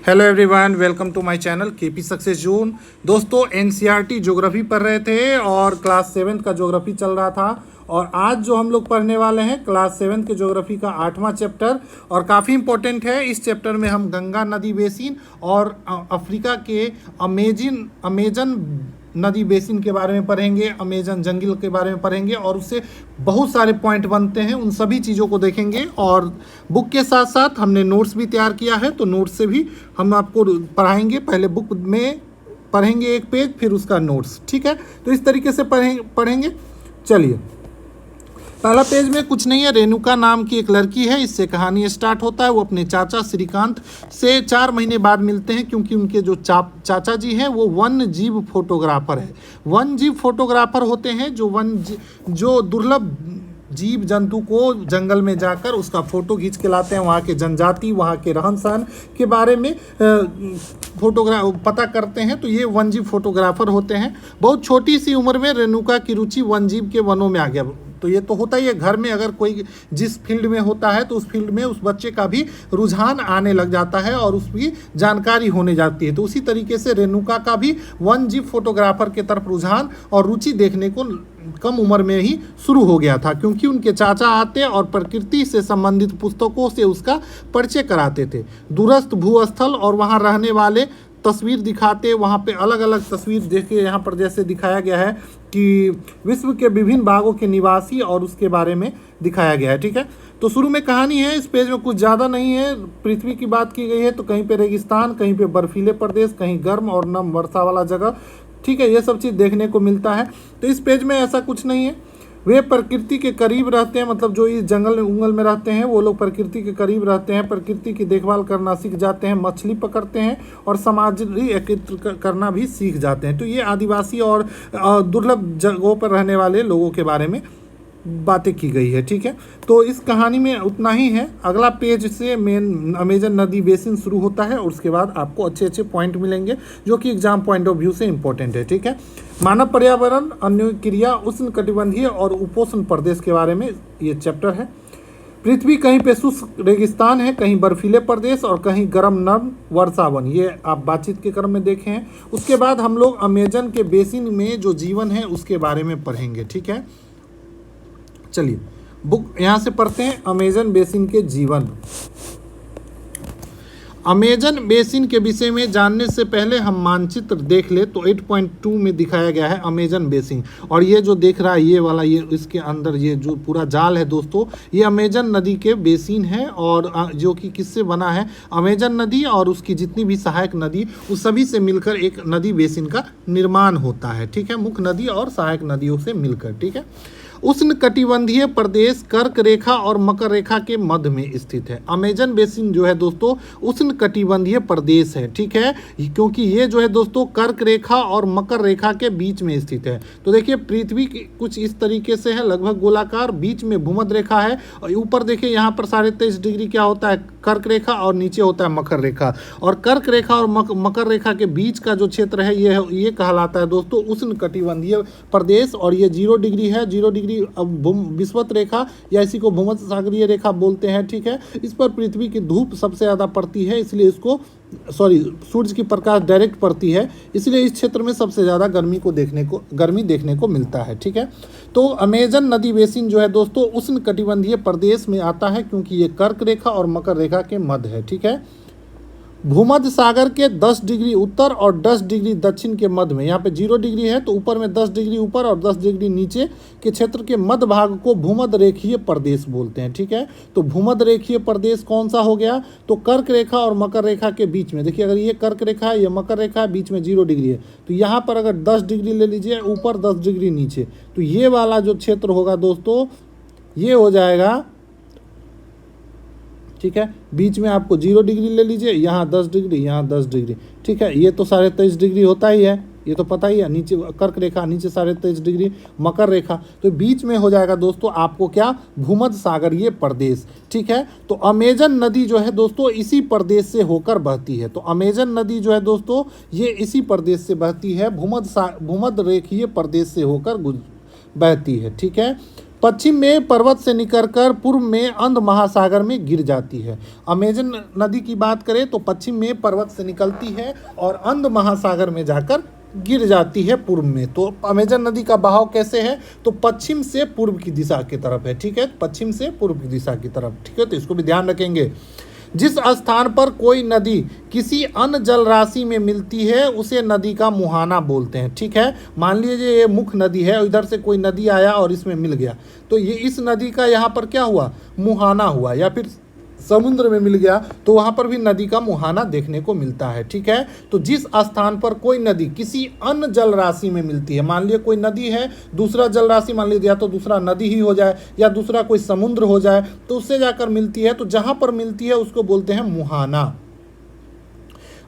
Hello everyone, welcome to my channel KP success zone. दोस्तों, NCERT geography पढ़ रहे थे और क्लास 7 का ज्योग्राफी चल रहा था। और आज जो हम लोग पढ़ने वाले हैं क्लास 7 के ज्योग्राफी का 8वां चैप्टर, और काफ़ी इंपॉर्टेंट है। इस चैप्टर में हम गंगा नदी बेसिन और अफ्रीका के अमेजन नदी बेसिन के बारे में पढ़ेंगे, अमेजन जंगल के बारे में पढ़ेंगे, और उससे बहुत सारे पॉइंट बनते हैं, उन सभी चीज़ों को देखेंगे। और बुक के साथ साथ हमने नोट्स भी तैयार किया है, तो नोट्स से भी हम आपको पढ़ाएंगे। पहले बुक में पढ़ेंगे एक पेज, फिर उसका नोट्स, ठीक है। तो इस तरीके से पढ़ेंगे। चलिए, पहला पेज में कुछ नहीं है। रेणुका नाम की एक लड़की है, इससे कहानी स्टार्ट होता है। वो अपने चाचा श्रीकांत से 4 महीने बाद मिलते हैं, क्योंकि उनके जो चाचा जी हैं वो वन जीव फोटोग्राफर है। वन जीव फोटोग्राफर होते हैं जो दुर्लभ जीव जंतु को जंगल में जाकर उसका फ़ोटो खींच के लाते हैं। वहाँ के जनजाति, वहाँ के रहन सहन के बारे में पता करते हैं। तो ये वन जीव फोटोग्राफर होते हैं। बहुत छोटी सी उम्र में रेणुका की रुचि वन जीव के वनों में आ गया। तो ये तो होता ही है, घर में अगर कोई जिस फील्ड में होता है तो उस फील्ड में उस बच्चे का भी रुझान आने लग जाता है और उसकी जानकारी होने जाती है। तो उसी तरीके से रेणुका का भी वन जीव फोटोग्राफर के तरफ रुझान और रुचि देखने को कम उम्र में ही शुरू हो गया था, क्योंकि उनके चाचा आते और प्रकृति से संबंधित पुस्तकों से उसका परिचय कराते थे। दूरस्थ भूस्थल और वहाँ रहने वाले तस्वीर दिखाते। वहाँ पे अलग अलग तस्वीर देखिए, यहाँ पर जैसे दिखाया गया है कि विश्व के विभिन्न भागों के निवासी और उसके बारे में दिखाया गया है, ठीक है। तो शुरू में कहानी है, इस पेज में कुछ ज़्यादा नहीं है। पृथ्वी की बात की गई है, तो कहीं पे रेगिस्तान, कहीं पे बर्फीले प्रदेश, कहीं गर्म और नम वर्षा वाला जगह, ठीक है। ये सब चीज़ देखने को मिलता है। तो इस पेज में ऐसा कुछ नहीं है। वे प्रकृति के करीब रहते हैं, मतलब जो इस जंगल उंगल में रहते हैं वो लोग प्रकृति के करीब रहते हैं। प्रकृति की देखभाल करना सीख जाते हैं, मछली पकड़ते हैं और सामग्री एकत्र करना भी सीख जाते हैं। तो ये आदिवासी और दुर्लभ जगहों पर रहने वाले लोगों के बारे में बातें की गई है, ठीक है। तो इस कहानी में उतना ही है। अगला पेज से मेन अमेजन नदी बेसिन शुरू होता है और उसके बाद आपको अच्छे अच्छे पॉइंट मिलेंगे जो कि एग्जाम पॉइंट ऑफ व्यू से इंपॉर्टेंट है, ठीक है। मानव पर्यावरण, अन्य क्रिया, उष्ण कटिबंधीय और उपोष्ण प्रदेश के बारे में ये चैप्टर है। पृथ्वी कहीं पे शुष्क रेगिस्तान है, कहीं बर्फीले प्रदेश और कहीं गर्म नर्म वर्षावन, ये आप बातचीत के क्रम में देखे हैं। उसके बाद हम लोग अमेजन के बेसिन में जो जीवन है उसके बारे में पढ़ेंगे, ठीक है। चलिए, बुक यहाँ से पढ़ते हैं। अमेजन बेसिन के जीवन। अमेजन बेसिन के विषय में जानने से पहले हम मानचित्र देख ले तो 8.2 में दिखाया गया है अमेजन बेसिन। और ये जो देख रहा है ये वाला, ये इसके अंदर ये जो पूरा जाल है दोस्तों, ये अमेजन नदी के बेसिन है। और जो कि किससे बना है, अमेजन नदी और उसकी जितनी भी सहायक नदी, उस सभी से मिलकर एक नदी बेसिन का निर्माण होता है, ठीक है। मुख्य नदी और सहायक नदियों से मिलकर, ठीक है। उष्ण कटिबंधीय प्रदेश कर्क रेखा और मकर रेखा के मध्य में स्थित है। अमेजन बेसिन जो है दोस्तों उष्ण कटिबंधीय प्रदेश है, ठीक है, क्योंकि ये जो है दोस्तों कर्क रेखा और मकर रेखा के बीच में स्थित है। तो देखिए, पृथ्वी कुछ इस तरीके से है, लगभग गोलाकार, बीच में भूमध्य रेखा है। और ऊपर देखिए यहाँ पर 23.5 डिग्री क्या होता है, कर्क रेखा, और नीचे होता है मकर रेखा। और कर्क रेखा और मकर रेखा के बीच का जो क्षेत्र है ये कहलाता है दोस्तों उष्ण कटिबंधीय प्रदेश। और ये 0 डिग्री है। 0 डिग्री विषुवत रेखा या इसी को भूमध्य सागरीय रेखा बोलते हैं, ठीक है। इस पर पृथ्वी की धूप सबसे ज़्यादा पड़ती है, इसलिए इसको सूरज की प्रकाश डायरेक्ट पड़ती है, इसलिए इस क्षेत्र में सबसे ज़्यादा गर्मी देखने को मिलता है, ठीक है। तो अमेजन नदी बेसिन जो है दोस्तों उष्ण कटिबंधीय प्रदेश में आता है, क्योंकि ये कर्क रेखा और मकर रेखा के मध्य है, ठीक है। भूमध्य सागर के 10 डिग्री उत्तर और 10 डिग्री दक्षिण के मध्य में, यहाँ पे 0 डिग्री है तो ऊपर में 10 डिग्री ऊपर और 10 डिग्री नीचे के क्षेत्र के मध्य भाग को भूमध्य रेखीय प्रदेश बोलते हैं, ठीक है। तो भूमध्य रेखीय प्रदेश कौन सा हो गया, तो कर्क रेखा और मकर रेखा के बीच में। देखिए, अगर ये कर्क रेखा है, ये मकर रेखा है, बीच में 0 डिग्री है, तो यहाँ पर अगर 10 डिग्री ले लीजिए, ऊपर 10 डिग्री नीचे, तो ये वाला जो क्षेत्र होगा दोस्तों ये हो जाएगा, ठीक है। बीच में आपको 0 डिग्री ले लीजिए, यहाँ 10 डिग्री, यहाँ 10 डिग्री, ठीक है। ये तो 23.5 डिग्री होता ही है, ये तो पता ही है। नीचे कर्क रेखा, नीचे 23.5 डिग्री मकर रेखा, तो बीच में हो जाएगा दोस्तों आपको क्या, भूमध्य सागरीय प्रदेश, ठीक है। तो अमेजन नदी जो है दोस्तों इसी प्रदेश से होकर बहती है। तो अमेजन नदी जो है दोस्तों ये इसी प्रदेश से बहती है, भूमध्य रेखीय प्रदेश से होकर बहती है, ठीक है। पश्चिम में पर्वत से निकलकर पूर्व में अंध महासागर में गिर जाती है। अमेजन नदी की बात करें तो पश्चिम में पर्वत से निकलती है और अंध महासागर में जाकर गिर जाती है पूर्व में। तो अमेजन नदी का बहाव कैसे है, तो पश्चिम से पूर्व की दिशा की तरफ है, ठीक है, पश्चिम से पूर्व की दिशा की तरफ, ठीक है, तो इसको भी ध्यान रखेंगे। जिस स्थान पर कोई नदी किसी अन्य जल राशि में मिलती है उसे नदी का मुहाना बोलते हैं, ठीक है। मान लीजिए ये मुख्य नदी है, इधर से कोई नदी आया और इसमें मिल गया, तो ये इस नदी का यहाँ पर क्या हुआ, मुहाना हुआ, या फिर समुद्र में मिल गया तो वहाँ पर भी नदी का मुहाना देखने को मिलता है, ठीक है। तो जिस स्थान पर कोई नदी किसी अन्य जल राशि में मिलती है, मान लिया कोई नदी है, दूसरा जल राशि मान लीजिए, या तो दूसरा नदी ही हो जाए या दूसरा कोई समुद्र हो जाए, तो उससे जाकर मिलती है, तो जहाँ पर मिलती है उसको बोलते हैं मुहाना।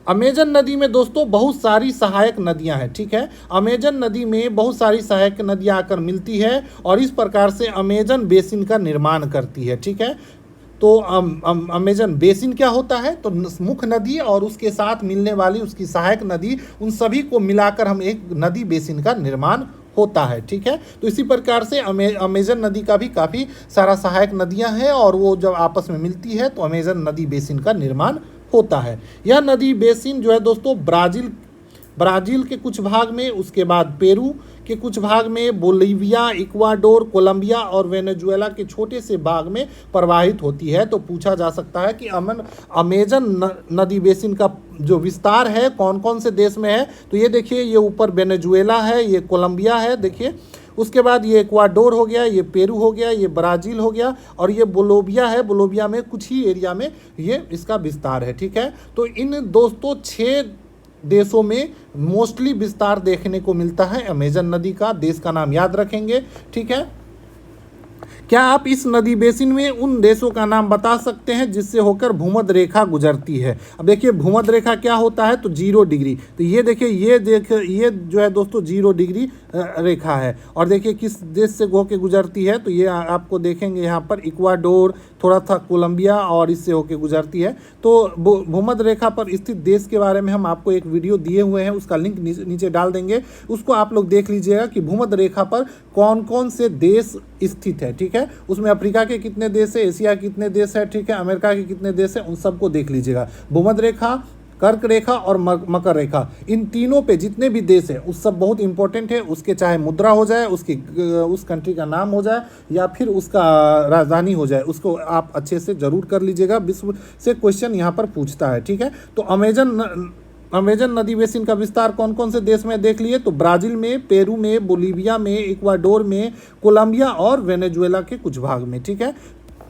अमेजन नदी में दोस्तों बहुत सारी सहायक नदियां हैं, ठीक है। अमेजन नदी में बहुत सारी सहायक नदियां आकर मिलती है और इस प्रकार से अमेजन बेसिन का निर्माण करती है, ठीक है। तो अमेजन बेसिन क्या होता है, तो मुख्य नदी और उसके साथ मिलने वाली उसकी सहायक नदी, उन सभी को मिलाकर हम एक नदी बेसिन का निर्माण होता है, ठीक है। तो इसी प्रकार से अमेजन नदी का भी काफ़ी सारा सहायक नदियां हैं और वो जब आपस में मिलती है तो अमेजन नदी बेसिन का निर्माण होता है। यह नदी बेसिन जो है दोस्तों ब्राज़ील के कुछ भाग में, उसके बाद पेरू के कुछ भाग में, बोलीविया, इक्वाडोर, कोलंबिया और वेनेजुएला के छोटे से भाग में प्रवाहित होती है। तो पूछा जा सकता है कि अमेजन नदी बेसिन का जो विस्तार है कौन कौन से देश में है, तो ये देखिए, ये ऊपर वेनेजुएला है, ये कोलंबिया है, देखिए, उसके बाद ये इक्वाडोर हो गया, ये पेरू हो गया, ये ब्राज़ील हो गया और ये बोलोविया है। बोलोविया में कुछ ही एरिया में ये इसका विस्तार है, ठीक है। तो इन दोस्तों 6 देशों में मोस्टली विस्तार देखने को मिलता है अमेजन नदी का। देश का नाम याद रखेंगे, ठीक है। क्या आप इस नदी बेसिन में उन देशों का नाम बता सकते हैं जिससे होकर भूमध्य रेखा गुजरती है। अब देखिए भूमध्य रेखा क्या होता है, तो 0 डिग्री। तो ये देखिए, ये जो है दोस्तों 0 डिग्री रेखा है। और देखिए किस देश से होकर गुजरती है, तो ये आपको देखेंगे यहाँ पर इक्वाडोर, थोड़ा सा कोलंबिया और इससे होकर गुजरती है। तो भूमध्य रेखा पर स्थित देश के बारे में हम आपको एक वीडियो दिए हुए हैं, उसका लिंक नीचे डाल देंगे, उसको आप लोग देख लीजिएगा कि भूमध्य रेखा पर कौन कौन से देश स्थित है, ठीक है। उसमें अफ्रीका के कितने देश है, एशिया के कितने देश है, ठीक है, अमेरिका के कितने देश है, उन सबको देख लीजिएगा। भूमध्य रेखा, कर्क रेखा और मकर रेखा, इन तीनों पे जितने भी देश है उस सब बहुत इंपॉर्टेंट है। उसके चाहे मुद्रा हो जाए, उस कंट्री का नाम हो जाए या फिर उसका राजधानी हो जाए, उसको आप अच्छे से जरूर कर लीजिएगा। विश्व से क्वेश्चन यहाँ पर पूछता है, ठीक है। तो अमेजन नदी बेसिन का विस्तार कौन कौन से देश में देख लिए, तो ब्राज़ील में, पेरू में, बोलीविया में, इक्वाडोर में, कोलंबिया और वेनेजुएला के कुछ भाग में, ठीक है,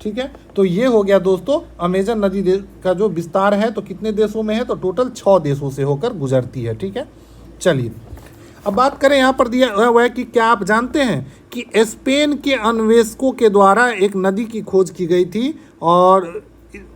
ठीक है। तो ये हो गया दोस्तों अमेजन नदी का जो विस्तार है, तो कितने देशों में है, तो टोटल 6 देशों से होकर गुजरती है, ठीक है। चलिए अब बात करें, यहाँ पर दिया हुआ है कि क्या आप जानते हैं कि स्पेन के अन्वेषकों के द्वारा एक नदी की खोज की गई थी और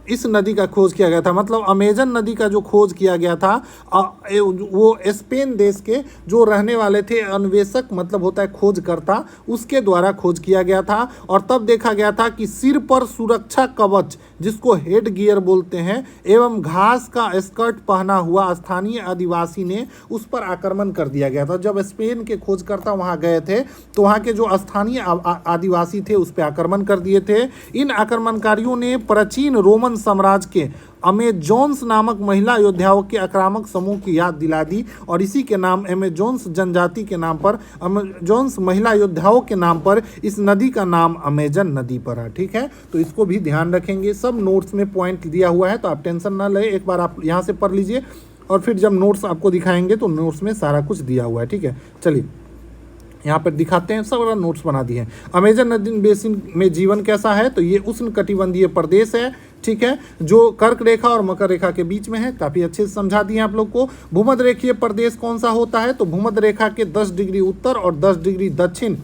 इस नदी का खोज किया गया था, मतलब अमेजन नदी का जो खोज किया गया था वो स्पेन देश के जो रहने वाले थे अन्वेषक, मतलब होता है खोजकर्ता, उसके द्वारा खोज किया गया था। और तब देखा गया था कि सिर पर सुरक्षा कवच, जिसको हेड गियर बोलते हैं, एवं घास का स्कर्ट पहना हुआ स्थानीय आदिवासी ने उस पर आक्रमण कर दिया गया था। जब स्पेन के खोजकर्ता वहाँ गए थे तो वहाँ के जो स्थानीय आदिवासी थे उस पर आक्रमण कर दिए थे। इन आक्रमणकारियों ने प्राचीन रोमन साम्राज्य के अमेजोन्स नामक महिला योद्धाओं के आक्रामक समूह की याद दिला दी और इसी के नाम अमेजोन्स जनजाति के नाम पर, अमेजोन्स महिला योद्धाओं के नाम पर इस नदी का नाम अमेजन नदी पड़ा, ठीक है। तो इसको भी ध्यान रखेंगे, सब नोट्स में पॉइंट दिया हुआ है, तो आप टेंशन ना लें, एक बार आप यहाँ से पढ़ लीजिए और फिर जब नोट्स आपको दिखाएंगे तो नोट्स में सारा कुछ दिया हुआ है, ठीक है। चलिए यहाँ पर दिखाते हैं, सब नोट्स बना दिए हैं। अमेजन नदी बेसिन में जीवन कैसा है, तो ये उष्णकटिबंधीय प्रदेश है, ठीक है, जो कर्क रेखा और मकर रेखा के बीच में है। काफ़ी अच्छे से समझा दिए आप लोग को। भूमध्य रेखीय प्रदेश कौन सा होता है, तो भूमध्य रेखा के 10 डिग्री उत्तर और 10 डिग्री दक्षिण,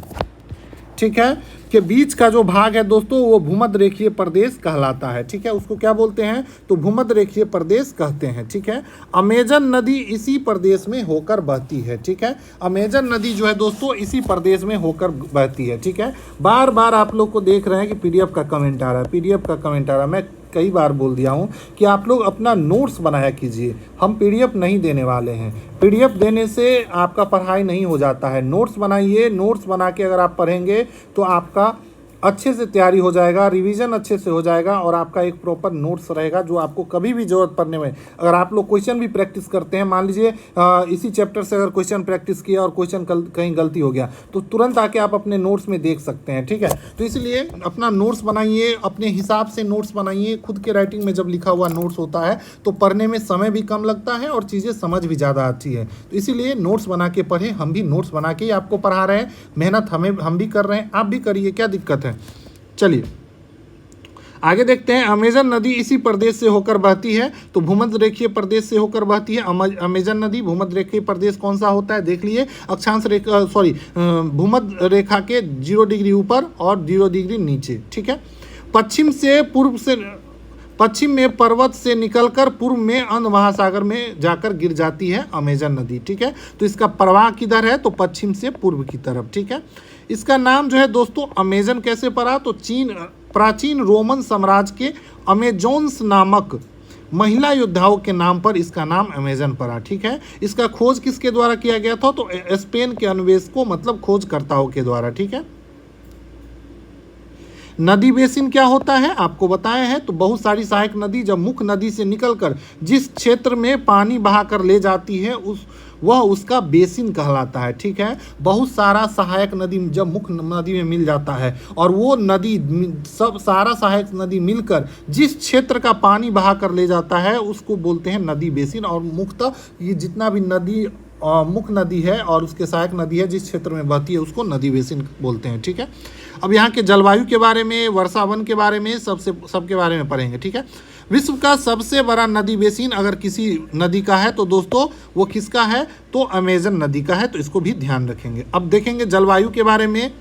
ठीक है, के बीच का जो भाग है दोस्तों वो भूमध्य रेखीय प्रदेश कहलाता है, ठीक है। उसको क्या बोलते हैं, तो भूमध्य रेखीय प्रदेश कहते हैं, ठीक है। अमेजन नदी इसी प्रदेश में होकर बहती है, ठीक है। अमेजन नदी जो है दोस्तों इसी प्रदेश में होकर बहती है, ठीक है। बार बार आप लोग को देख रहे हैं कि पीडीएफ का कमेंट आ रहा है, पीडीएफ का कमेंट आ रहा है। मैं कई बार बोल दिया हूँ कि आप लोग अपना नोट्स बनाया कीजिए, हम पीडीएफ नहीं देने वाले हैं। पीडीएफ देने से आपका पढ़ाई नहीं हो जाता है, नोट्स बनाइए। नोट्स बना के अगर आप पढ़ेंगे तो आपका अच्छे से तैयारी हो जाएगा, रिवीजन अच्छे से हो जाएगा और आपका एक प्रॉपर नोट्स रहेगा जो आपको कभी भी जरूरत पड़ने में, अगर आप लोग क्वेश्चन भी प्रैक्टिस करते हैं, मान लीजिए इसी चैप्टर से अगर क्वेश्चन प्रैक्टिस किया और क्वेश्चन कहीं गलती हो गया तो तुरंत आके आप अपने नोट्स में देख सकते हैं। ठीक है, तो इसलिए अपना नोट्स बनाइए, अपने हिसाब से नोट्स बनाइए। खुद के राइटिंग में जब लिखा हुआ नोट्स होता है तो पढ़ने में समय भी कम लगता है और चीज़ें समझ भी ज़्यादा आती है। तो इसीलिए नोट्स बना के पढ़ें, हम भी नोट्स बना के ही आपको पढ़ा रहे हैं, मेहनत हम भी कर रहे हैं, आप भी करिए, क्या दिक्कत है। चलिए आगे देखते हैं। अमेजन नदी इसी प्रदेश से होकर बहती है, तो भूमध्य रेखीय प्रदेश से होकर बहती है अमेजन नदी। भूमध्य रेखीय प्रदेश कौन सा होता है देख लिए, अक्षांश रेखा भूमध्य रेखा के 0 डिग्री ऊपर और 0 डिग्री नीचे। ठीक है, पश्चिम में पर्वत से निकलकर पूर्व में अंध महासागर में जाकर गिर जाती है अमेजन नदी। ठीक है, तो इसका प्रवाह किधर है, तो पश्चिम से पूर्व की तरफ। ठीक है, इसका नाम जो है दोस्तों अमेजन कैसे पड़ा, तो प्राचीन रोमन साम्राज्य के अमेजोन्स नामक महिला योद्धाओं के नाम पर इसका नाम अमेजन पड़ा। ठीक है, इसका खोज किसके द्वारा किया गया था, तो स्पेन के अन्वेषकों मतलब खोजकर्ताओं के द्वारा। ठीक है, नदी बेसिन क्या होता है आपको बताया है, तो बहुत सारी सहायक नदी जब मुख्य नदी से निकलकर जिस क्षेत्र में पानी बहाकर ले जाती है वह उसका बेसिन कहलाता है। ठीक है, बहुत सारा सहायक नदी जब मुख्य नदी में मिल जाता है और वो नदी सब सारा सहायक नदी मिलकर जिस क्षेत्र का पानी बहाकर ले जाता है उसको बोलते हैं नदी बेसिन। और मुख्यतः ये जितना भी नदी मुख्य नदी है और उसके सहायक नदी है जिस क्षेत्र में बहती है उसको नदी बेसिन बोलते हैं। ठीक है, अब यहाँ के जलवायु के बारे में, वर्षा वन के बारे में, सबके बारे में पढ़ेंगे। ठीक है, विश्व का सबसे बड़ा नदी बेसिन अगर किसी नदी का है तो दोस्तों वो किसका है, तो अमेजन नदी का है, तो इसको भी ध्यान रखेंगे। अब देखेंगे जलवायु के बारे में।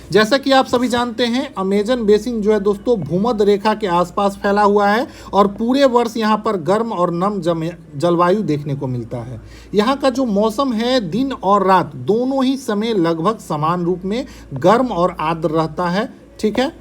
जैसा कि आप सभी जानते हैं अमेजन बेसिन जो है दोस्तों भूमध्य रेखा के आसपास फैला हुआ है और पूरे वर्ष यहाँ पर गर्म और नम जलवायु देखने को मिलता है। यहाँ का जो मौसम है दिन और रात दोनों ही समय लगभग समान रूप में गर्म और आर्द्र रहता है। ठीक है,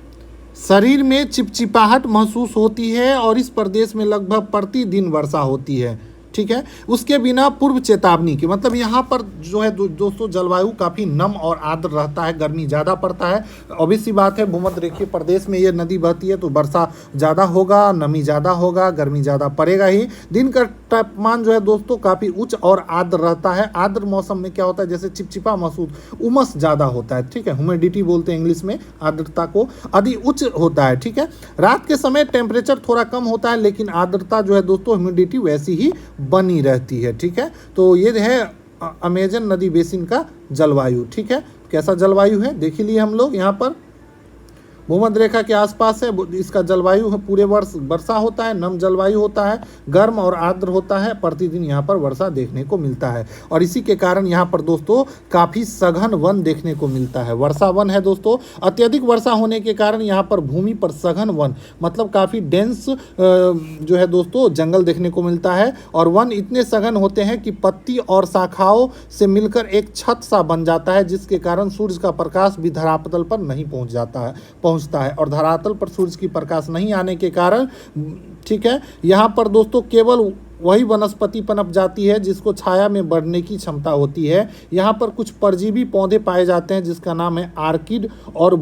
शरीर में चिपचिपाहट महसूस होती है और इस प्रदेश में लगभग प्रतिदिन वर्षा होती है। ठीक है, उसके बिना पूर्व चेतावनी की, मतलब यहाँ पर जो है दोस्तों जलवायु काफ़ी नम और आर्द्र रहता है, गर्मी ज़्यादा पड़ता है। ऑब्वियस सी बात है, भूमध्य रेखीय प्रदेश में ये नदी बहती है तो वर्षा ज़्यादा होगा, नमी ज़्यादा होगा, गर्मी ज़्यादा पड़ेगा ही। दिन का तापमान जो है दोस्तों काफ़ी उच्च और आर्द्र रहता है। आर्द्र मौसम में क्या होता है, जैसे चिपचिपा महसूस, उमस ज़्यादा होता है। ठीक है, ह्यूमिडिटी बोलते हैं इंग्लिश में आर्द्रता को, अधिक उच्च होता है। ठीक है, रात के समय टेम्परेचर थोड़ा कम होता है लेकिन आर्द्रता जो है दोस्तों ह्यूमिडिटी वैसी ही बनी रहती है। ठीक है, तो ये है अमेजन नदी बेसिन का जलवायु। ठीक है, कैसा जलवायु है देख लिए हम लोग। यहाँ पर भूमध्य रेखा के आसपास है, इसका जलवायु है पूरे वर्ष वर्षा होता है, नम जलवायु होता है, गर्म और आर्द्र होता है, प्रतिदिन यहाँ पर वर्षा देखने को मिलता है। और इसी के कारण यहाँ पर दोस्तों काफ़ी सघन वन देखने को मिलता है। वर्षा वन है दोस्तों, अत्यधिक वर्षा होने के कारण यहाँ पर भूमि पर सघन वन मतलब काफ़ी डेंस जो है दोस्तों जंगल देखने को मिलता है। और वन इतने सघन होते हैं कि पत्ती और शाखाओं से मिलकर एक छत सा बन जाता है, जिसके कारण सूर्य का प्रकाश भी धरातल पर नहीं पहुँचता है और धरातल पर सूर्य की प्रकाश नहीं आने के कारण, ठीक है, यहाँ पर दोस्तों केवल वही वनस्पति पनप जाती है जिसको छाया में बढ़ने की क्षमता होती है। यहाँ पर कुछ परजीवी पौधे पाए जाते हैं जिसका नाम है आर्किड और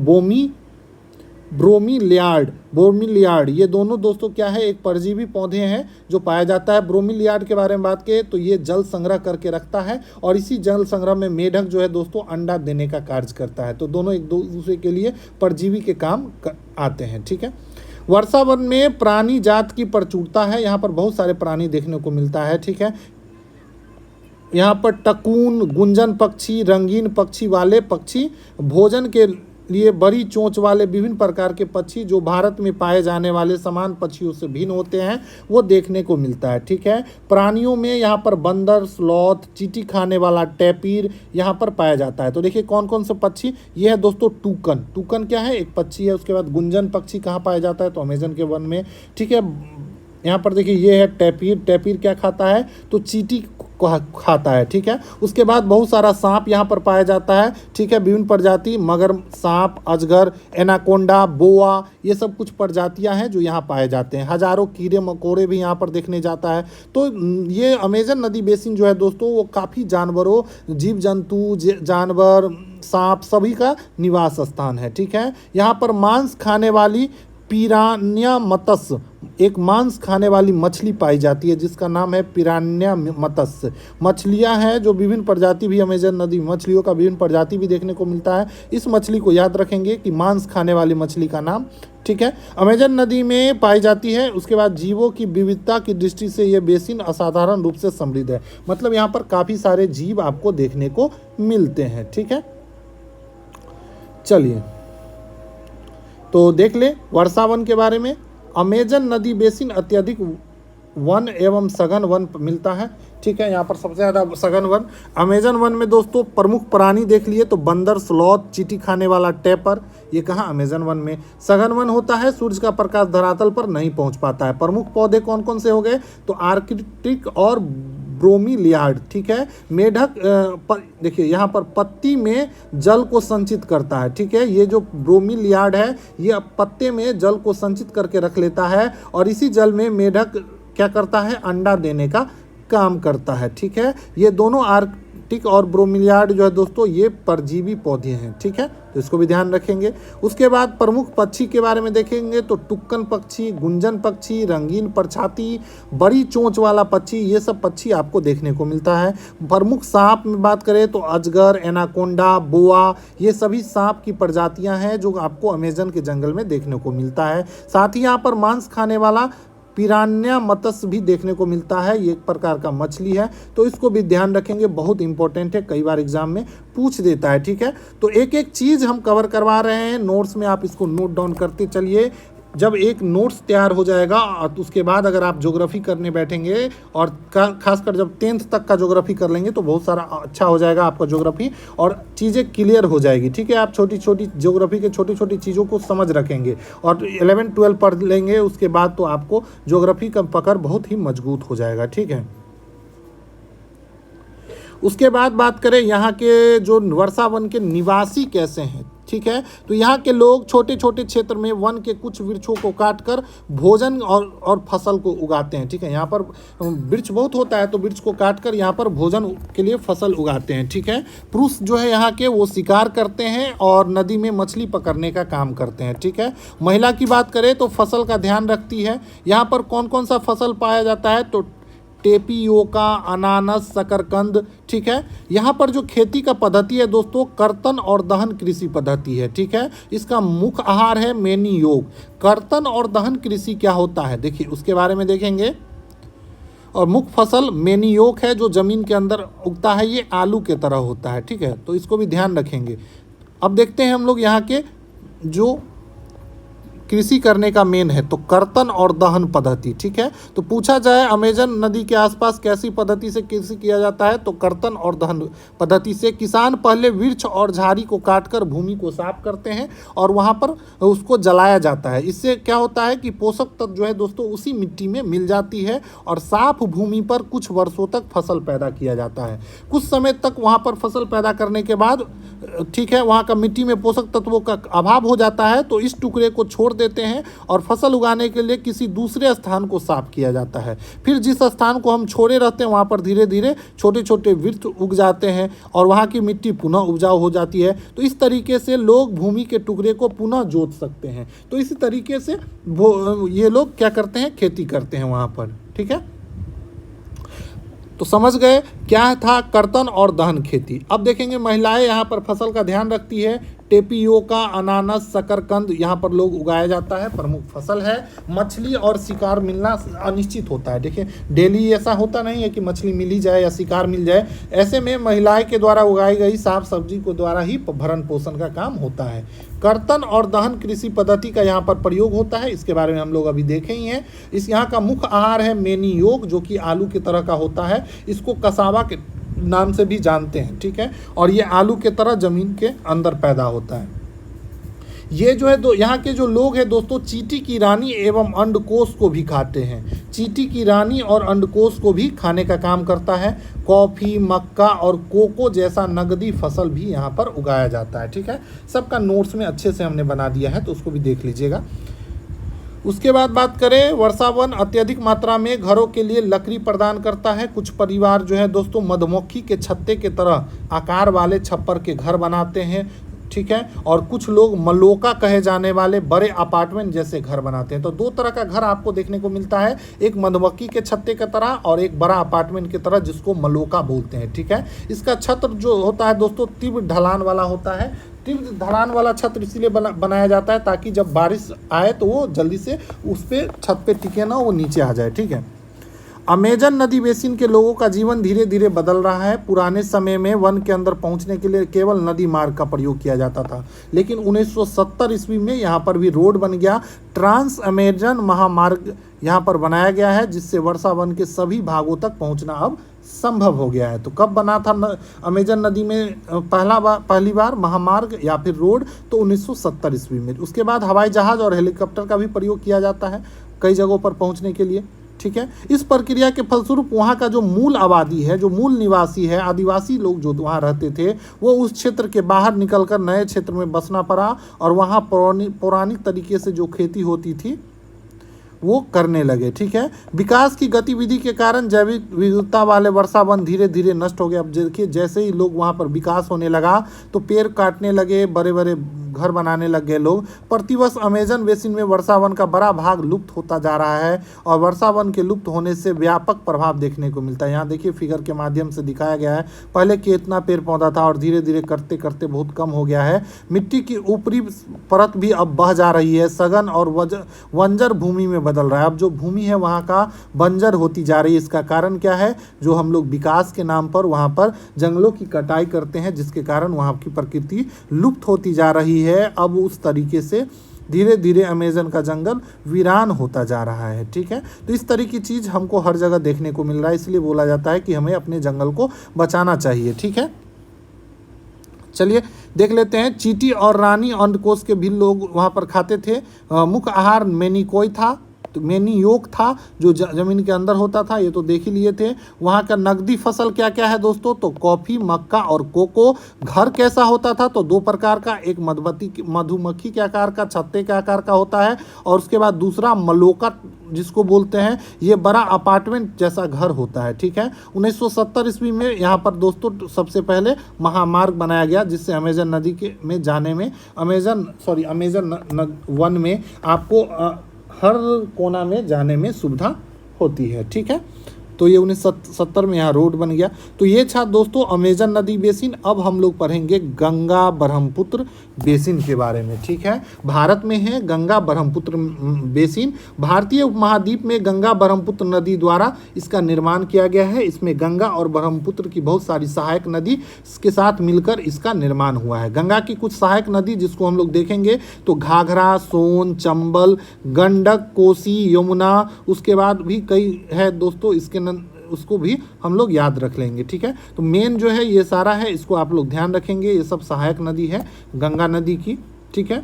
ब्रोमीलियार्ड। ये दोनों दोस्तों क्या है, एक परजीवी पौधे हैं जो पाया जाता है। ब्रोमीलियार्ड के बारे में बात करें तो ये जल संग्रह करके रखता है और इसी जल संग्रह में मेढक जो है दोस्तों अंडा देने का कार्य करता है। तो दोनों एक दूसरे के लिए परजीवी के काम आते हैं। ठीक है, वर्षा वन में प्राणी जात की प्रचुरता है, यहाँ पर बहुत सारे प्राणी देखने को मिलता है। ठीक है, यहाँ पर टकून, गुंजन पक्षी, रंगीन पक्षी वाले पक्षी, भोजन के लिए बड़ी चोंच वाले विभिन्न प्रकार के पक्षी जो भारत में पाए जाने वाले समान पक्षियों से भिन्न होते हैं वो देखने को मिलता है। ठीक है, प्राणियों में यहाँ पर बंदर, स्लॉथ, चींटी खाने वाला टैपीर यहाँ पर पाया जाता है। तो देखिए कौन कौन से पक्षी, ये है दोस्तों टूकन क्या है, एक पक्षी है। उसके बाद गुंजन पक्षी कहाँ पाया जाता है, तो अमेजन के वन में। ठीक है, यहाँ पर देखिए ये है टैपीर क्या खाता है, तो चींटी खाता है। ठीक है, उसके बाद बहुत सारा सांप यहाँ पर पाया जाता है। ठीक है, विभिन्न प्रजाति, मगर, सांप, अजगर, एनाकोंडा, बोआ, ये सब कुछ प्रजातियां हैं जो यहाँ पाए जाते हैं। हजारों कीड़े मकोड़े भी यहाँ पर देखने जाता है। तो ये अमेजन नदी बेसिन जो है दोस्तों वो काफ़ी जानवरों, जीव जंतु, जानवर, सांप सभी का निवास स्थान है। ठीक है, यहाँ पर मांस खाने वाली पिरान्या मत्स्य, एक मांस खाने वाली मछली पाई जाती है जिसका नाम है पिरान्या मत्स्य। मछलियां हैं जो विभिन्न प्रजाति भी, अमेजन नदी मछलियों का विभिन्न प्रजाति भी देखने को मिलता है। इस मछली को याद रखेंगे कि मांस खाने वाली मछली का नाम। ठीक है, अमेजन नदी में पाई जाती है। उसके बाद जीवों की विविधता की दृष्टि से यह बेसिन असाधारण रूप से समृद्ध है, मतलब यहाँ पर काफ़ी सारे जीव आपको देखने को मिलते हैं। ठीक है, चलिए तो देख ले वर्षावन के बारे में। अमेजन नदी बेसिन अत्यधिक वन एवं सघन वन मिलता है। ठीक है, यहाँ पर सबसे ज़्यादा सघन वन। अमेजन वन में दोस्तों प्रमुख प्राणी देख लिए तो बंदर, स्लॉथ, चींटी खाने वाला टैपर, ये कहाँ अमेजन वन में। सघन वन होता है, सूरज का प्रकाश धरातल पर नहीं पहुँच पाता है। प्रमुख पौधे कौन कौन से हो गए तो आर्कटिक और ब्रोमीलियार्ड। ठीक है, मेढक देखिए यहाँ पर पत्ती में जल को संचित करता है। ठीक है, ये जो ब्रोमीलियार्ड है ये पत्ते में जल को संचित करके रख लेता है और इसी जल में मेढक क्या करता है, अंडा देने का काम करता है। ठीक है, ये दोनों आर्कटिक और ब्रोमीलियार्ड जो है दोस्तों ये परजीवी पौधे हैं। ठीक है, तो इसको भी ध्यान रखेंगे। उसके बाद प्रमुख पक्षी के बारे में देखेंगे तो टुक्कन पक्षी, गुंजन पक्षी, रंगीन परछाती, बड़ी चोंच वाला पक्षी, ये सब पक्षी आपको देखने को मिलता है। प्रमुख सांप में बात करें तो अजगर, एनाकोंडा, बोआ, ये सभी सांप की प्रजातियां हैं जो आपको अमेजन के जंगल में देखने को मिलता है। साथ ही यहाँ पर मांस खाने वाला पिरान्या मत्स्य भी देखने को मिलता है, ये एक प्रकार का मछली है, तो इसको भी ध्यान रखेंगे, बहुत इंपॉर्टेंट है, कई बार एग्जाम में पूछ देता है। ठीक है, तो एक एक चीज़ हम कवर करवा रहे हैं नोट्स में, आप इसको नोट डाउन करते चलिए। जब एक नोट्स तैयार हो जाएगा और उसके बाद अगर आप ज्योग्राफी करने बैठेंगे और खासकर जब 10th तक का ज्योग्राफी कर लेंगे तो बहुत सारा अच्छा हो जाएगा आपका ज्योग्राफी और चीज़ें क्लियर हो जाएगी। ठीक है, आप छोटी छोटी ज्योग्राफी के छोटी छोटी चीज़ों को समझ रखेंगे और 11-12 पढ़ लेंगे उसके बाद तो आपको ज्योग्राफी का पकड़ बहुत ही मजबूत हो जाएगा। ठीक है, उसके बाद बात करें यहाँ के जो वर्षावन के निवासी कैसे हैं। ठीक है, तो यहाँ के लोग छोटे छोटे क्षेत्र में वन के कुछ वृक्षों को काटकर भोजन और फसल को उगाते हैं। ठीक है, यहाँ पर वृक्ष बहुत होता है तो वृक्ष को काटकर यहाँ पर भोजन के लिए फसल उगाते हैं। ठीक है, पुरुष जो है यहाँ के वो शिकार करते हैं और नदी में मछली पकड़ने का काम करते हैं। ठीक है, महिला की बात करें तो फसल का ध्यान रखती है। यहाँ पर कौन कौन सा फसल पाया जाता है तो टेपियोका, अनानस, शकरकंद। ठीक है, यहाँ पर जो खेती का पद्धति है दोस्तों कर्तन और दहन कृषि पद्धति है। ठीक है, इसका मुख्य आहार है मैनीयोग। कर्तन और दहन कृषि क्या होता है देखिए उसके बारे में देखेंगे। और मुख्य फसल मैनीयोग है जो ज़मीन के अंदर उगता है, ये आलू के तरह होता है। ठीक है, तो इसको भी ध्यान रखेंगे। अब देखते हैं हम लोग यहाँ के जो कृषि करने का मेन है तो कर्तन और दहन पद्धति। ठीक है, तो पूछा जाए अमेजन नदी के आसपास कैसी पद्धति से कृषि किया जाता है तो कर्तन और दहन पद्धति से। किसान पहले वृक्ष और झाड़ी को काटकर भूमि को साफ करते हैं और वहां पर उसको जलाया जाता है। इससे क्या होता है कि पोषक तत्व जो है दोस्तों उसी मिट्टी में मिल जाती है और साफ भूमि पर कुछ वर्षों तक फसल पैदा किया जाता है। कुछ समय तक वहाँ पर फसल पैदा करने के बाद ठीक है वहाँ का मिट्टी में पोषक तत्वों का अभाव हो जाता है तो इस टुकड़े को छोड़ देते हैं और फसल उगाने के लिए किसी दूसरे स्थान को साफ किया जाता है। फिर जिस स्थान को हम छोड़े रहते हैं वहाँ पर धीरे धीरे छोटे छोटे वृक्ष उग जाते हैं और वहाँ की मिट्टी पुनः उपजाऊ हो जाती है। तो इस तरीके से लोग भूमि के टुकड़े को पुनः जोत सकते हैं। तो इसी तरीके से ये लोग क्या करते हैं, खेती करते हैं वहाँ पर। ठीक है, तो समझ गए क्या था कर्तन और दहन खेती। अब देखेंगे महिलाएं यहाँ पर फसल का ध्यान रखती है। टेपियोका, अनानस, शकरकंद यहाँ पर लोग उगाया जाता है, प्रमुख फसल है। मछली और शिकार मिलना अनिश्चित होता है। देखिए डेली ऐसा होता नहीं है कि मछली मिल ही जाए या शिकार मिल जाए। ऐसे में महिलाएं के द्वारा उगाई गई साग सब्जी को द्वारा ही भरण पोषण का काम होता है। कर्तन और दहन कृषि पद्धति का यहाँ पर प्रयोग होता है, इसके बारे में हम लोग अभी देखे ही हैं। इस यहाँ का मुख्य आहार है मैनीयोग जो कि आलू की तरह का होता है। इसको कसावा के नाम से भी जानते हैं। ठीक है, और ये आलू के तरह जमीन के अंदर पैदा होता है। ये जो है यहाँ के जो लोग हैं दोस्तों चींटी की रानी एवं अंडकोश को भी खाते हैं। चींटी की रानी और अंडकोश को भी खाने का काम करता है। कॉफ़ी, मक्का और कोको जैसा नगदी फसल भी यहाँ पर उगाया जाता है। ठीक है, सबका नोट्स में अच्छे से हमने बना दिया है तो उसको भी देख लीजिएगा। उसके बाद बात करें, वर्षा वन अत्यधिक मात्रा में घरों के लिए लकड़ी प्रदान करता है। कुछ परिवार जो है दोस्तों मधुमक्खी के छत्ते के तरह आकार वाले छप्पर के घर बनाते हैं, ठीक है, और कुछ लोग मलोका कहे जाने वाले बड़े अपार्टमेंट जैसे घर बनाते हैं। तो दो तरह का घर आपको देखने को मिलता है, एक मधुमक्खी के छत्ते की तरह और एक बड़ा अपार्टमेंट की तरह जिसको मलोका बोलते हैं, ठीक है। इसका छत जो होता है दोस्तों तीव्र ढलान वाला होता है। तीव्र ढलान वाला छत इसलिए बनाया जाता है ताकि जब बारिश आए तो वो जल्दी से उस पर छत पे टिके ना, वो नीचे आ जाए, ठीक है। अमेजन नदी बेसिन के लोगों का जीवन धीरे धीरे बदल रहा है। पुराने समय में वन के अंदर पहुंचने के लिए केवल नदी मार्ग का प्रयोग किया जाता था, लेकिन 1970 ईस्वी में यहाँ पर भी रोड बन गया। ट्रांस अमेजन महामार्ग यहाँ पर बनाया गया है, जिससे वर्षा वन के सभी भागों तक पहुँचना अब संभव हो गया है। तो कब बना था अमेजन नदी में पहली बार महामार्ग या फिर रोड? तो 1970 ईस्वी में। उसके बाद हवाई जहाज़ और हेलीकॉप्टर का भी प्रयोग किया जाता है कई जगहों पर पहुंचने के लिए, ठीक है। इस प्रक्रिया के फलस्वरूप वहाँ का जो मूल आबादी है, जो मूल निवासी है, आदिवासी लोग जो वहाँ रहते थे, वो उस क्षेत्र के बाहर निकलकर नए क्षेत्र में बसना पड़ा और वहाँ पौराणिक तरीके से जो खेती होती थी वो करने लगे, ठीक है। विकास की गतिविधि के कारण जैविक विविधता वाले वर्षा वन धीरे धीरे नष्ट हो गए। अब देखिए जैसे ही लोग वहाँ पर विकास होने लगा तो पेड़ काटने लगे, बड़े बड़े घर बनाने लग गए लोग। प्रतिवर्ष अमेजन बेसिन में वर्षा वन का बड़ा भाग लुप्त होता जा रहा है और वर्षा वन के लुप्त होने से व्यापक प्रभाव देखने को मिलता है। यहाँ देखिए फिगर के माध्यम से दिखाया गया है, पहले कितना पेड़ पौधा था और धीरे धीरे करते करते बहुत कम हो गया है। मिट्टी की ऊपरी परत भी अब बह जा रही है, सघन और बंजर भूमि में बदल रहा है। अब जो भूमि है वहाँ का बंजर होती जा रही है। इसका कारण क्या है? जो हम लोग विकास के नाम पर वहाँ पर जंगलों की कटाई करते हैं, जिसके कारण वहाँ की प्रकृति लुप्त होती जा रही है। अब उस तरीके से धीरे धीरे अमेजन का जंगल वीरान होता जा रहा है, ठीक है। तो इस तरह की चीज़ हमको हर जगह देखने को मिल रहा है, इसलिए बोला जाता है कि हमें अपने जंगल को बचाना चाहिए, ठीक है। चलिए देख लेते हैं। चींटी और रानी अंडकोश के भी लोग वहाँ पर खाते थे। मुख्य आहार मेनिकोई था, तो मेनियोक था जो ज़मीन के अंदर होता था, ये तो देख ही लिए थे। वहाँ का नकदी फसल क्या क्या है दोस्तों? तो कॉफ़ी, मक्का और कोको। घर कैसा होता था? तो दो प्रकार का, एक मधुमक्खी के आकार का, छत्ते के आकार का होता है, और उसके बाद दूसरा मलोका जिसको बोलते हैं, ये बड़ा अपार्टमेंट जैसा घर होता है, ठीक है। 1970 ईस्वी में यहाँ पर दोस्तों सबसे पहले महामार्ग बनाया गया, जिससे अमेजन नदी के में जाने में अमेजन वन में आपको हर कोना में जाने में सुविधा होती है, ठीक है। तो ये 1970 में यहाँ रोड बन गया। तो ये था दोस्तों अमेजन नदी बेसिन। अब हम लोग पढ़ेंगे गंगा ब्रह्मपुत्र बेसिन के बारे में, ठीक है। भारत में है गंगा ब्रह्मपुत्र बेसिन। भारतीय उपमहाद्वीप में गंगा ब्रह्मपुत्र नदी द्वारा इसका निर्माण किया गया है। इसमें गंगा और ब्रह्मपुत्र की बहुत सारी सहायक नदी के साथ मिलकर इसका निर्माण हुआ है। गंगा की कुछ सहायक नदी जिसको हम लोग देखेंगे तो घाघरा, सोन, चंबल, गंडक, कोसी, यमुना, उसके बाद भी कई है दोस्तों, इसके उसको भी हम लोग याद रख लेंगे, ठीक है। तो मेन जो है ये सारा है, इसको आप लोग ध्यान रखेंगे। ये सब सहायक नदी है गंगा नदी की, ठीक है।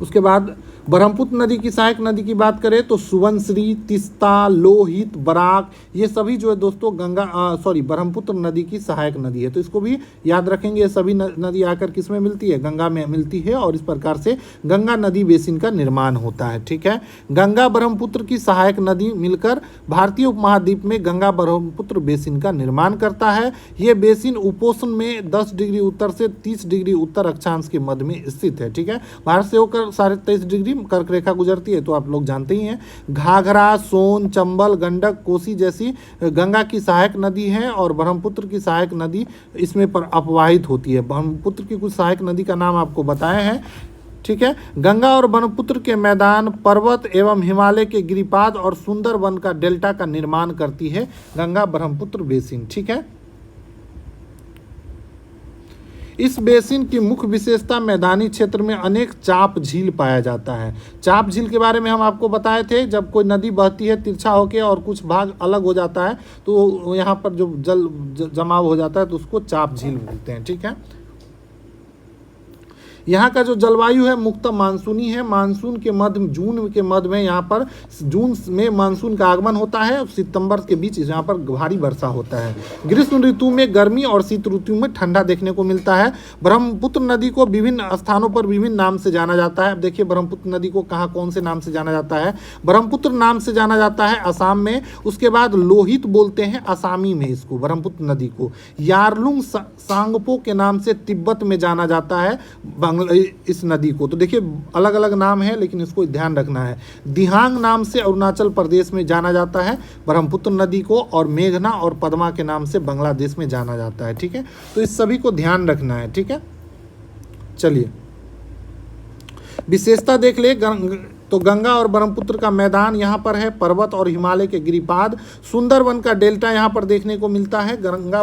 उसके बाद ब्रह्मपुत्र नदी की सहायक नदी की बात करें तो सुबनसिरी, तिस्ता, लोहित, बराक, ये सभी जो है दोस्तों ब्रह्मपुत्र नदी की सहायक नदी है। तो इसको भी याद रखेंगे। ये सभी नदी आकर किस में मिलती है? गंगा में मिलती है, और इस प्रकार से गंगा नदी बेसिन का निर्माण होता है, ठीक है। गंगा ब्रह्मपुत्र की सहायक नदी मिलकर भारतीय उपमहाद्वीप में गंगा ब्रह्मपुत्र बेसिन का निर्माण करता है। ये बेसिन उपोष्ण में 10 डिग्री उत्तर से 30 डिग्री उत्तर अक्षांश के मध्य में स्थित है, ठीक है। भारत से होकर 23.5 डिग्री कर्क रेखा गुजरती है, तो आप लोग जानते ही हैं। घाघरा, सोन, चंबल, गंडक, कोसी जैसी गंगा की सहायक नदी है, और ब्रह्मपुत्र की सहायक नदी इसमें पर अपवाहित होती है। ब्रह्मपुत्र की कुछ सहायक नदी का नाम आपको बताए हैं, ठीक है। गंगा और ब्रह्मपुत्र के मैदान, पर्वत एवं हिमालय के गिरिपाद और सुंदर वन का डेल्टा का निर्माण करती है गंगा ब्रह्मपुत्र बेसिन, ठीक है। इस बेसिन की मुख्य विशेषता मैदानी क्षेत्र में अनेक चाप झील पाया जाता है। चाप झील के बारे में हम आपको बताए थे, जब कोई नदी बहती है तिरछा होके और कुछ भाग अलग हो जाता है तो यहाँ पर जो जल जमाव हो जाता है तो उसको चाप झील बोलते हैं, ठीक है। यहाँ का जो जलवायु है मुख्यतः मानसूनी है। मानसून के मध्य, जून के मध्य में यहाँ पर, जून में मानसून का आगमन होता है और सितंबर के बीच यहाँ पर भारी वर्षा होता है। ग्रीष्म ऋतु में गर्मी और शीत ऋतु में ठंडा देखने को मिलता है। ब्रह्मपुत्र नदी को विभिन्न स्थानों पर विभिन्न नाम से जाना जाता है। अब देखिए ब्रह्मपुत्र नदी को कहाँ कौन से नाम से जाना जाता है। ब्रह्मपुत्र नाम से जाना जाता है असम में, उसके बाद लोहित बोलते हैं असमी में इसको, ब्रह्मपुत्र नदी को। यारलुंग सांगपो के नाम से तिब्बत में जाना जाता है इस नदी को। तो देखिए अलग अलग नाम है, लेकिन इसको ध्यान रखना है। दिहांग नाम से अरुणाचल प्रदेश में जाना जाता है ब्रह्मपुत्र नदी को, और मेघना और पद्मा के नाम से बांग्लादेश में जाना जाता है। ठीक है, तो इस सभी को ध्यान रखना है। ठीक है, चलिए विशेषता देख ले। तो गंगा और ब्रह्मपुत्र का मैदान यहाँ पर है, पर्वत और हिमालय के गिरिपाद, सुंदरवन का डेल्टा यहाँ पर देखने को मिलता है गंगा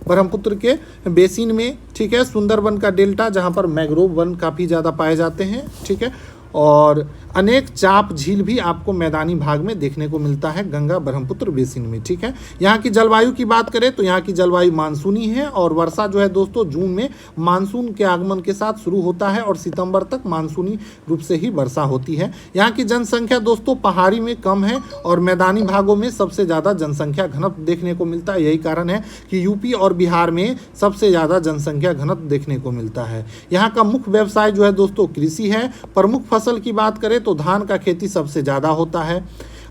ब्रह्मपुत्र के बेसिन में। ठीक है, सुंदरवन का डेल्टा जहाँ पर मैंग्रोव वन काफ़ी ज़्यादा पाए जाते हैं। ठीक है, और अनेक चाप झील भी आपको मैदानी भाग में देखने को मिलता है गंगा ब्रह्मपुत्र बेसिन में। ठीक है, यहाँ की जलवायु की बात करें तो यहाँ की जलवायु मानसूनी है, और वर्षा जो है दोस्तों जून में मानसून के आगमन के साथ शुरू होता है और सितंबर तक मानसूनी रूप से ही वर्षा होती है। यहाँ की जनसंख्या दोस्तों पहाड़ी में कम है और मैदानी भागों में सबसे ज़्यादा जनसंख्या घनत्व देखने को मिलता है। यही कारण है कि यूपी और बिहार में सबसे ज़्यादा जनसंख्या घनत्व देखने को मिलता है। यहाँ का मुख्य व्यवसाय जो है दोस्तों कृषि है। प्रमुख फसल की बात करें तो धान का खेती सबसे ज़्यादा होता है।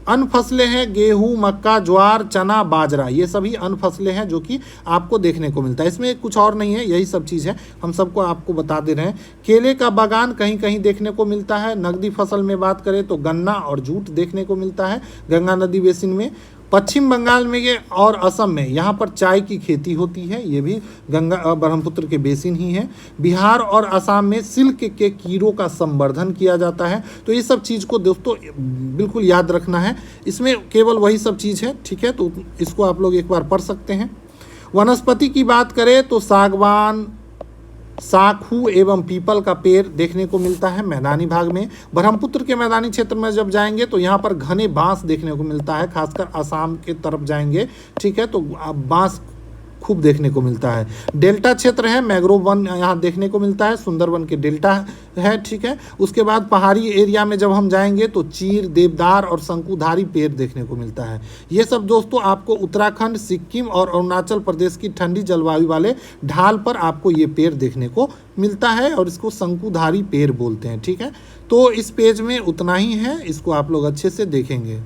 अन्य फसलें हैं गेहूं, मक्का, ज्वार, चना, बाजरा, ये सभी अन्य फसलें हैं जो कि आपको देखने को मिलता है। इसमें कुछ और नहीं है, यही सब चीज़ है, हम सबको आपको बता दे रहे हैं। केले का बागान कहीं कहीं देखने को मिलता है। नकदी फसल में बात करें तो गन्ना और जूट देखने को मिलता है गंगा नदी बेसिन में। पश्चिम बंगाल में ये और असम में यहाँ पर चाय की खेती होती है, ये भी गंगा ब्रह्मपुत्र के बेसिन ही है। बिहार और असम में सिल्क के कीड़ों का संवर्धन किया जाता है। तो ये सब चीज़ को दोस्तों बिल्कुल याद रखना है, इसमें केवल वही सब चीज़ है। ठीक है, तो इसको आप लोग एक बार पढ़ सकते हैं। वनस्पति की बात करें तो सागवान, साखू एवं पीपल का पेड़ देखने को मिलता है मैदानी भाग में। ब्रह्मपुत्र के मैदानी क्षेत्र में जब जाएंगे तो यहाँ पर घने बांस देखने को मिलता है, खासकर असम के तरफ जाएंगे। ठीक है, तो बांस खूब देखने को मिलता है। डेल्टा क्षेत्र है, मैंग्रोव वन यहाँ देखने को मिलता है, सुंदरवन के डेल्टा है। ठीक है, उसके बाद पहाड़ी एरिया में जब हम जाएंगे तो चीर, देवदार और शंकुधारी पेड़ देखने को मिलता है। ये सब दोस्तों आपको उत्तराखंड, सिक्किम और अरुणाचल प्रदेश की ठंडी जलवायु वाले ढाल पर आपको ये पेड़ देखने को मिलता है और इसको शंकुधारी पेड़ बोलते हैं। ठीक है, तो इस पेज में उतना ही है, इसको आप लोग अच्छे से देखेंगे।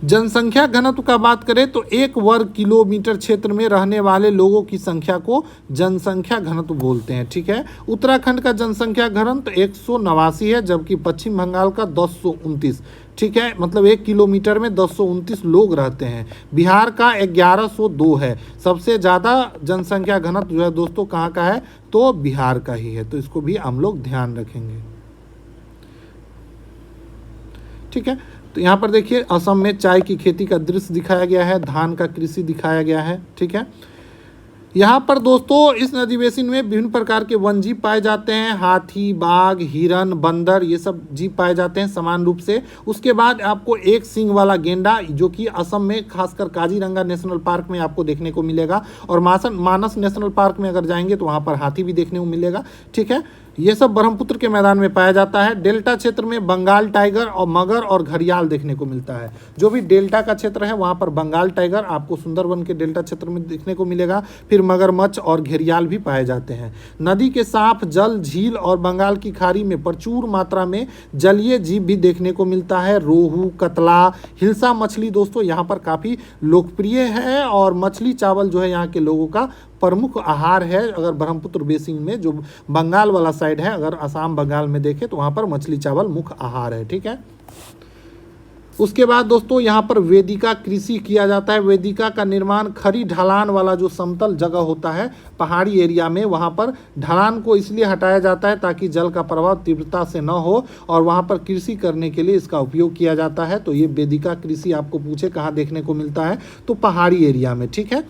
जनसंख्या घनत्व का बात करें तो 1 वर्ग किलोमीटर क्षेत्र में रहने वाले लोगों की संख्या को जनसंख्या घनत्व बोलते हैं। ठीक है, उत्तराखंड का जनसंख्या घनत्व 189 है, जबकि पश्चिम बंगाल का 1029। ठीक है, मतलब 1 किलोमीटर में 1029 लोग रहते हैं। बिहार का 1102 है। सबसे ज़्यादा जनसंख्या घनत्व जो है दोस्तों कहाँ का है, तो बिहार का ही है, तो इसको भी हम लोग ध्यान रखेंगे। ठीक है, तो यहाँ पर देखिए असम में चाय की खेती का दृश्य दिखाया गया है, धान का कृषि दिखाया गया है। ठीक है, यहाँ पर दोस्तों इस नदी बेसिन में विभिन्न प्रकार के वन जीव पाए जाते हैं, हाथी, बाघ, हिरन, बंदर, ये सब जीव पाए जाते हैं समान रूप से। उसके बाद आपको एक सींग वाला गेंडा जो कि असम में खासकर काजीरंगा नेशनल पार्क में आपको देखने को मिलेगा, और मानस नेशनल पार्क में अगर जाएंगे तो वहाँ पर हाथी भी देखने को मिलेगा। ठीक है, ये सब ब्रह्मपुत्र के मैदान में पाया जाता है। डेल्टा क्षेत्र में बंगाल टाइगर और मगर और घड़ियाल देखने को मिलता है। जो भी डेल्टा का क्षेत्र है वहाँ पर बंगाल टाइगर आपको सुंदरवन के डेल्टा क्षेत्र में देखने को मिलेगा, फिर मगरमच्छ और घड़ियाल भी पाए जाते हैं। नदी के सांप, जल, झील और बंगाल की खाड़ी में प्रचुर मात्रा में जलीय जीव भी देखने को मिलता है। रोहू, कतला, हिल्सा मछली दोस्तों यहाँ पर काफ़ी लोकप्रिय है, और मछली चावल जो है यहाँ के लोगों का प्रमुख आहार है। अगर ब्रह्मपुत्र बेसिन में जो बंगाल वाला साइड है, अगर असम बंगाल में देखें तो वहाँ पर मछली चावल मुख्य आहार है। ठीक है, उसके बाद दोस्तों यहाँ पर वेदिका कृषि किया जाता है। वेदिका का निर्माण खड़ी ढलान वाला जो समतल जगह होता है पहाड़ी एरिया में, वहाँ पर ढलान को इसलिए हटाया जाता है ताकि जल का प्रवाह तीव्रता से न हो, और वहाँ पर कृषि करने के लिए इसका उपयोग किया जाता है। तो ये वेदिका कृषि आपको पूछे कहाँ देखने को मिलता है, तो पहाड़ी एरिया में। ठीक है,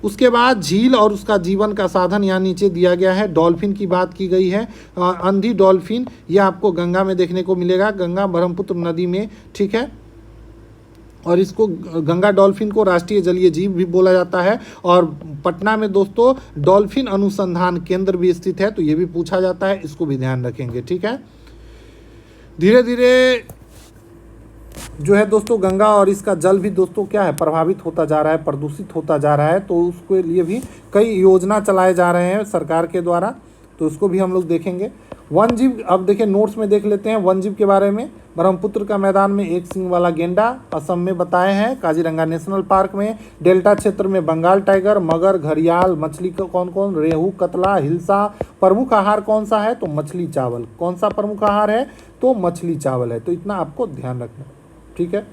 उसके बाद झील और उसका जीवन का साधन यहाँ नीचे दिया गया है। डॉल्फिन की बात की गई है, अंधी डॉल्फिन, यह आपको गंगा में देखने को मिलेगा, गंगा ब्रह्मपुत्र नदी में। ठीक है, और इसको गंगा डॉल्फिन को राष्ट्रीय जलीय जीव भी बोला जाता है। और पटना में दोस्तों डॉल्फिन अनुसंधान केंद्र भी स्थित है, तो ये भी पूछा जाता है, इसको भी ध्यान रखेंगे। ठीक है, धीरे धीरे जो है दोस्तों गंगा और इसका जल भी दोस्तों क्या है, प्रभावित होता जा रहा है, प्रदूषित होता जा रहा है। तो उसके लिए भी कई योजना चलाए जा रहे हैं सरकार के द्वारा, तो उसको भी हम लोग देखेंगे। वन जीव, अब देखिए नोट्स में देख लेते हैं वन जीव के बारे में। ब्रह्मपुत्र का मैदान में एक सींग वाला गेंडा असम में बताए हैं। काजीरंगा नेशनल पार्क में डेल्टा क्षेत्र में बंगाल टाइगर, मगर, घड़ियाल, मछली का कौन कौन, रेहू, कतला, हिल्सा। प्रमुख आहार कौन सा है, तो मछली चावल। कौन सा प्रमुख आहार है, तो मछली चावल है। तो इतना आपको ध्यान रखना, ठीक है।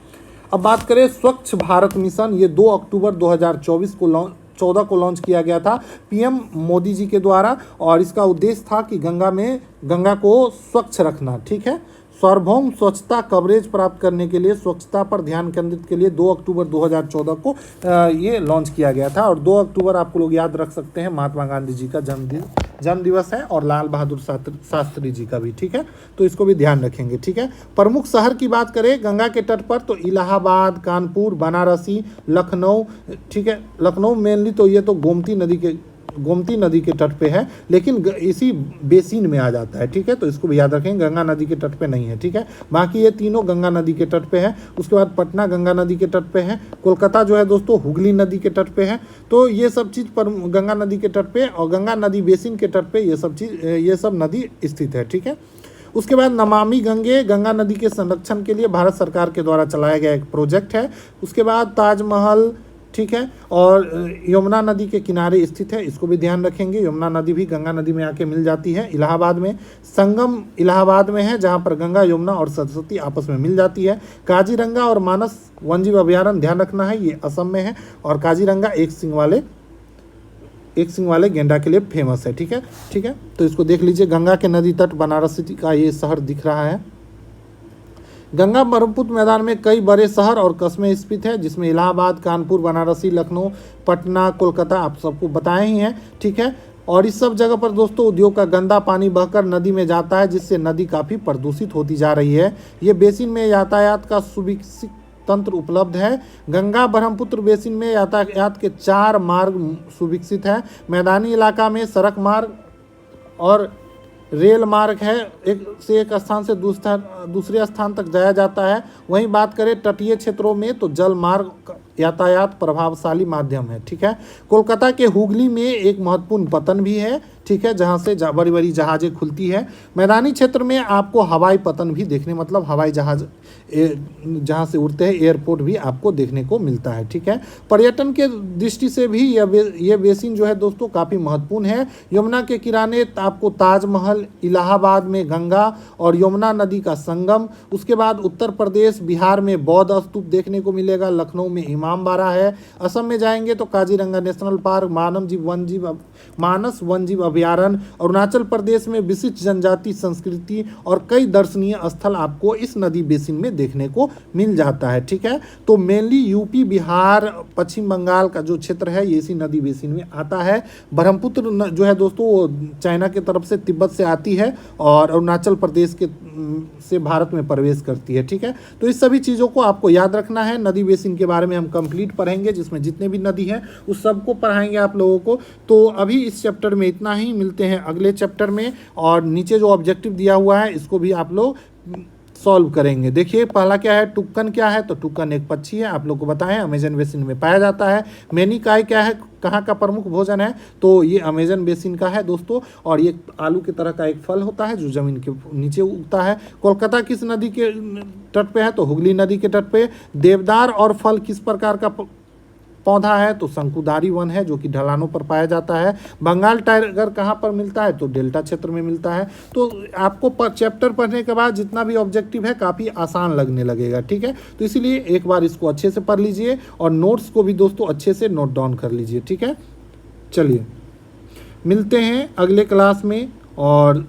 अब बात करें स्वच्छ भारत मिशन, ये 2 अक्टूबर 2014 को लॉन्च किया गया था पीएम मोदी जी के द्वारा, और इसका उद्देश्य था कि गंगा को स्वच्छ रखना। ठीक है, सार्वभौम स्वच्छता कवरेज प्राप्त करने के लिए स्वच्छता पर ध्यान केंद्रित के लिए 2 अक्टूबर 2014 को ये लॉन्च किया गया था। और 2 अक्टूबर आपको लोग याद रख सकते हैं, महात्मा गांधी जी का जन्म दिवस है, और लाल बहादुर शास्त्री जी का भी। ठीक है, तो इसको भी ध्यान रखेंगे। ठीक है, प्रमुख शहर की बात करें गंगा के तट पर, तो इलाहाबाद, कानपुर, बनारसी, लखनऊ। ठीक है, लखनऊ मेनली तो ये तो गोमती नदी के तट पे है, लेकिन इसी बेसिन में आ जाता है। ठीक है, तो इसको भी याद रखें, गंगा नदी के तट पे नहीं है। ठीक है, बाकी ये तीनों गंगा नदी के तट पे है। उसके बाद पटना गंगा नदी के तट पे है। कोलकाता जो है दोस्तों हुगली नदी के तट पे है। तो ये सब चीज़ पर गंगा नदी के तट पे और गंगा नदी बेसिन के तट पे ये सब नदी स्थित है। ठीक है, उसके बाद नमामि गंगा नदी के संरक्षण के लिए भारत सरकार के द्वारा चलाया गया एक प्रोजेक्ट है। उसके बाद ताजमहल, ठीक है, और यमुना नदी के किनारे स्थित है, इसको भी ध्यान रखेंगे। यमुना नदी भी गंगा नदी में आके मिल जाती है। इलाहाबाद में संगम इलाहाबाद में है, जहाँ पर गंगा, यमुना और सरस्वती आपस में मिल जाती है। काजीरंगा और मानस वन्यजीव अभयारण्य ध्यान रखना है, ये असम में है। और काजीरंगा एक सींग वाले गेंडा के लिए फेमस है। ठीक है, ठीक है, तो इसको देख लीजिए। गंगा के नदी तट बनारसी का ये शहर दिख रहा है। गंगा ब्रह्मपुत्र मैदान में कई बड़े शहर और कस्बे स्थित है, जिसमें इलाहाबाद, कानपुर, बनारसी, लखनऊ, पटना, कोलकाता आप सबको बताए ही हैं। ठीक है, और इस सब जगह पर दोस्तों उद्योग का गंदा पानी बहकर नदी में जाता है, जिससे नदी काफ़ी प्रदूषित होती जा रही है। ये बेसिन में यातायात का सुविकसित तंत्र उपलब्ध है। गंगा ब्रह्मपुत्र बेसिन में यातायात के 4 मार्ग सुविकसित है। मैदानी इलाका में सड़क मार्ग और रेल मार्ग है, एक स्थान से दूसरे स्थान तक जाया जाता है। वहीं बात करें तटीय क्षेत्रों में, तो जल मार्ग यातायात प्रभावशाली माध्यम है। ठीक है, कोलकाता के हुगली में एक महत्वपूर्ण पतन भी है। ठीक है, जहाँ से बड़ी बड़ी जहाज़ें खुलती है। मैदानी क्षेत्र में आपको हवाई पतन भी देखने, मतलब हवाई जहाज़ जहाँ से उड़ते हैं, एयरपोर्ट भी आपको देखने को मिलता है। ठीक है, पर्यटन के दृष्टि से भी ये बेसिन जो है दोस्तों काफ़ी महत्वपूर्ण है। यमुना के किनारे आपको ताजमहल, इलाहाबाद में गंगा और यमुना नदी का संगम, उसके बाद उत्तर प्रदेश बिहार में बौद्ध स्तूप देखने को मिलेगा। लखनऊ में इमामबाड़ा है। असम में जाएंगे तो काजीरंगा नेशनल पार्क, मानस वन्यजीव अभयारण्य। अरुणाचल प्रदेश में विशिष्ट जनजाति संस्कृति और कई दर्शनीय स्थल आपको इस नदी बेसिन में देखने को मिल जाता है। ठीक है, तो मेनली यूपी, बिहार, पश्चिम बंगाल का जो क्षेत्र है ये इसी नदी बेसिन में आता है। ब्रह्मपुत्र जो है दोस्तों वो चाइना की तरफ से तिब्बत से आती है और अरुणाचल प्रदेश से भारत में प्रवेश करती है। ठीक है, तो इस सभी चीज़ों को आपको याद रखना है। नदी बेसिन के बारे में हम कंप्लीट पढ़ेंगे, जिसमें जितने भी नदी हैं उस सबको पढ़ाएंगे आप लोगों को। तो अभी इस चैप्टर में इतना ही, मिलते हैं अगले चैप्टर में। और नीचे जो ऑब्जेक्टिव दिया हुआ है इसको भी आप लोग सॉल्व करेंगे। देखिए पहला क्या है, टुक्कन क्या है, तो टुक्कन एक पक्षी है, आप लोग को बताएं अमेजन बेसिन में पाया जाता है। मेनिकाई क्या है, कहाँ का प्रमुख भोजन है, तो ये अमेजन बेसिन का है दोस्तों। और ये आलू की तरह का एक फल होता है जो जमीन के नीचे उगता है। कोलकाता किस नदी के तट पे है, तो हुगली नदी के तट पे। देवदार और फल किस प्रकार का पौधा है, तो शंकुधारी वन है जो कि ढलानों पर पाया जाता है। बंगाल टाइगर कहाँ पर मिलता है, तो डेल्टा क्षेत्र में मिलता है। तो आपको चैप्टर पढ़ने के बाद जितना भी ऑब्जेक्टिव है काफ़ी आसान लगने लगेगा। ठीक है, तो इसीलिए एक बार इसको अच्छे से पढ़ लीजिए और नोट्स को भी दोस्तों अच्छे से नोट डाउन कर लीजिए। ठीक है, चलिए मिलते हैं अगले क्लास में, और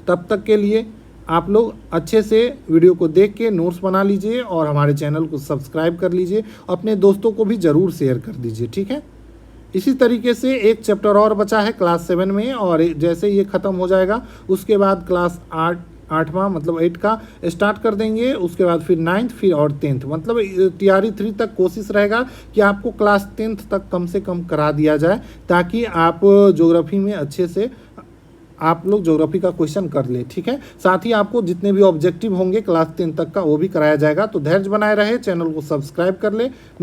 तब तक के लिए आप लोग अच्छे से वीडियो को देख के नोट्स बना लीजिए और हमारे चैनल को सब्सक्राइब कर लीजिए। अपने दोस्तों को भी ज़रूर शेयर कर दीजिए। ठीक है, इसी तरीके से एक चैप्टर और बचा है क्लास 7 में, और जैसे ये ख़त्म हो जाएगा उसके बाद क्लास 8वां मतलब 8 का स्टार्ट कर देंगे, उसके बाद फिर 9th फिर और 10th, मतलब TRE 3 तक कोशिश रहेगा कि आपको क्लास 10th तक कम से कम करा दिया जाए, ताकि आप ज्योग्राफी में अच्छे से आप लोग ज्योग्राफी का क्वेश्चन कर ले। ठीक है, साथ ही आपको जितने भी ऑब्जेक्टिव होंगे क्लास 10 तक का वो भी कराया जाएगा। तो धैर्य बनाए रहे, चैनल को सब्सक्राइब कर ले।